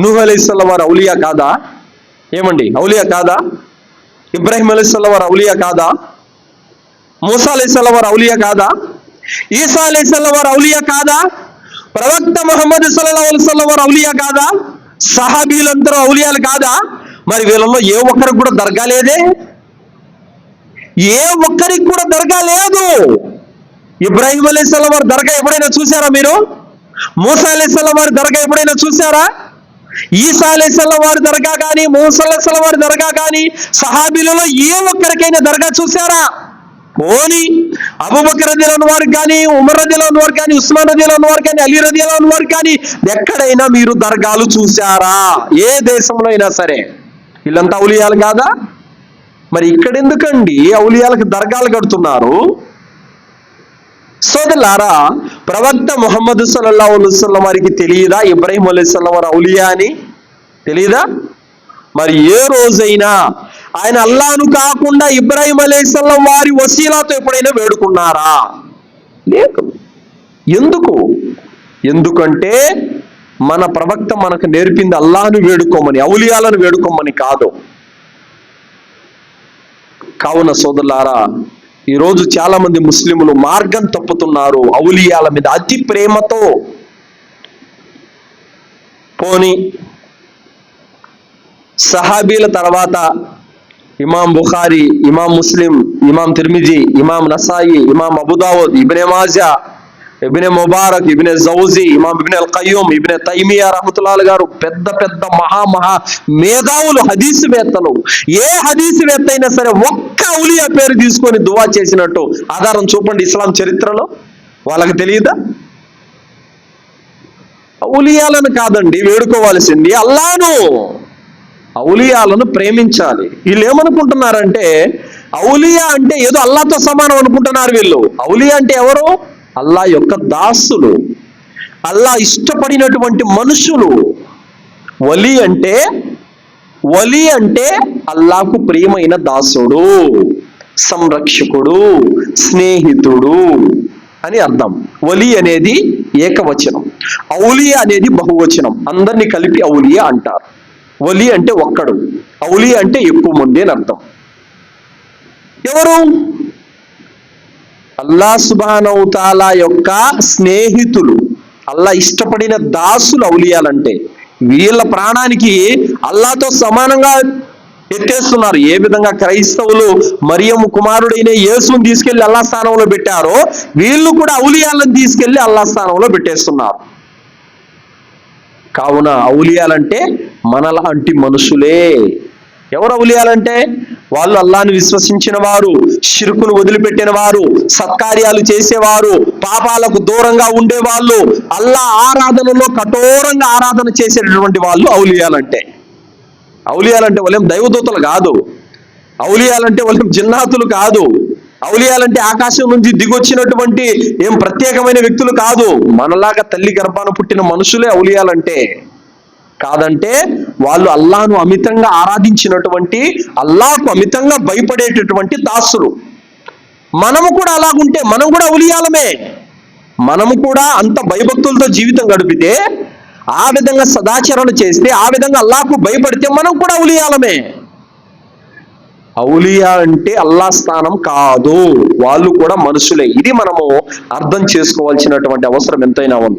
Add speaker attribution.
Speaker 1: నూహ్ అలైహిస్సలాం వారు ఔలియా కాదా? ఏమండి, ఔలియా కాదా? ఇబ్రాహీం అలైహిస్సలాం వారు ఔలియా కాదా? మూసా అలైహిస్సలాం వారు ఔలియా కాదా? ఈసా అలైహిస్సలాం వారు ఔలియా కాదా? ప్రవక్త ముహమ్మద్ సల్లల్లాహు అలైహి వసల్లం వారు ఔలియా కాదా? సహాబీలందరూ ఔలియాలు కాదా? మరి వీళ్ళలో ఏ ఒక్కరికి కూడా దర్గా లేదే? ఏ ఒక్కరికి కూడా దర్గా లేదు. ఇబ్రాహీం అలైహిస్సలాం వారి దర్గా ఎప్పుడైనా చూసారా మీరు? మూసా అలైహిస్సలాం వారి దర్గా ఎప్పుడైనా చూసారా? ఈసా అలైహిస్సలాం వారి దర్గా కానీ, మూసా అలైహిస్సలాం వారి దర్గా కానీ, సహాబీలలో ఏ ఒక్కరికైనా దర్గా చూసారా? పోనీ అబూబకర్ రదియల్లాహు వారికి కానీ, ఉమర్ రదియల్లాహు వారికి కానీ, ఉస్మాన్ రదియల్లాహు వారికి కానీ, అలీ రదియల్లాహు వారికి కానీ ఎక్కడైనా మీరు దర్గాలు చూసారా? ఏ దేశంలో అయినా సరే. వీళ్ళంతా ఔలియాలు కాదా? మరి ఇక్కడ ఎందుకండి ఔలియాలకు దర్గాలు కడుతున్నారు? సోదరులారా, ప్రవక్త ముహమ్మద్ సల్లల్లాహు అలైహి వసల్లం వారికి తెలియదా ఇబ్రాహీం అలైహిస్సలాం వారు ఔలియా అని? తెలియదా? మరి ఏ రోజైనా ఆయన అల్లాను కాకుండా ఇబ్రాహీం అలైహిస్సలాం వారి వసీలాతో ఎప్పుడైనా వేడుకున్నారా? లేదు. ఎందుకు? ఎందుకంటే మన ప్రవక్త మనకు నేర్పింది అల్లాను వేడుకోమని, ఔలియాలను వేడుకోమని కాదు. కావున సోదరులారా, ఈరోజు చాలా మంది ముస్లింలు మార్గం తప్పుతున్నారు ఔలియాల మీద అతి ప్రేమతో. పోని సహాబీల తర్వాత ఇమాం బుఖారి, ఇమాం ముస్లిం, ఇమాం తిర్మిజీ, ఇమాం నసాయి, ఇమాం అబూదావుద్, ఇబ్నే మాజా, ఇబ్నే ముబారక్, ఇబ్నే జౌజీ, ఇమాం ఇబ్నే అల్ ఖయ్యూమ్, ఇబ్నే తైమియా రహ్మతుల్లాహి గారు పెద్ద పెద్ద మహా మేధావులు, హదీసు వేత్తలు. ఏ హదీసు వేత్త అయినా సరే ఒక్క ఔలియా పేరు తీసుకొని దువా చేసినట్టు ఆధారం చూపండి ఇస్లాం చరిత్రలో. వాళ్ళకి తెలియదా? ఔలియాలను కాదండి వేడుకోవాల్సింది, అల్లాను. ఔలియాలను ప్రేమించాలి. వీళ్ళు ఏమనుకుంటున్నారంటే ఔలియా అంటే ఏదో అల్లాతో సమానం అనుకుంటున్నారు వీళ్ళు. ఔలియా అంటే ఎవరు? అల్లా యొక్క దాసులు, అల్లా ఇష్టపడినటువంటి మనుషులు. వలి అంటే అల్లాకు ప్రియమైన దాసుడు, సంరక్షకుడు, స్నేహితుడు అని అర్థం. వలి అనేది ఏకవచనం, ఔలియా అనేది బహువచనం. అందరినీ కలిపి ఔలియా అంటారు. వలి అంటే ఒక్కడు, ఔలియా అంటే ఎక్కువ మంది అని అర్థం. ఎవరు? అల్లా సుబ్హానహు తఆలా యొక్క స్నేహితులు, అల్లా ఇష్టపడిన దాసులు ఔలియాలంటే. వీళ్ళ ప్రాణానికి అల్లాతో సమానంగా ఎత్తేస్తున్నారు. ఏ విధంగా క్రైస్తవులు మరియమ్మ కుమారుడైన యేసుని తీసుకెళ్లి అల్లా స్థానంలో పెట్టారో, వీళ్ళు కూడా ఔలియాలను తీసుకెళ్లి అల్లా స్థానంలో పెట్టేస్తున్నారు. కావున ఔలియాలంటే మనలాంటి మనుషులే. ఎవరు ఔలియాలంటే? వాళ్ళు అల్లాను విశ్వసించిన వారు, షిర్కును వదిలిపెట్టిన వారు, సత్కార్యాలు చేసేవారు, పాపాలకు దూరంగా ఉండేవాళ్ళు, అల్లా ఆరాధనలో కఠోరంగా ఆరాధన చేసేటటువంటి వాళ్ళు ఔలియాలంటే. ఔలియాలంటే వాళ్ళేం దైవదూతలు కాదు. ఔలియాలంటే వాళ్ళేం జిన్నాతులు కాదు. ఔలియాలంటే ఆకాశం నుంచి దిగొచ్చినటువంటి ఏం ప్రత్యేకమైన వ్యక్తులు కాదు. మనలాగా తల్లి గర్భాన పుట్టిన మనుషులే ఔలియాలంటే. కాదంటే వాళ్ళు అల్లాను అమితంగా ఆరాధించినటువంటి, అల్లాకు అమితంగా భయపడేటటువంటి దాసులు. మనము కూడా అలాగుంటే మనం కూడా ఔలియాలమే. మనము కూడా అంత భయభక్తులతో జీవితం గడిపితే, ఆ విధంగా సదాచరణ చేస్తే, ఆ విధంగా అల్లాకు భయపడితే మనం కూడా ఔలియాలమే. ఔలియా అంటే అల్లా స్థానం కాదు, వాళ్ళు కూడా మనుషులే. ఇది మనము అర్థం చేసుకోవాల్సినటువంటి అవసరం ఎంతైనా ఉంది.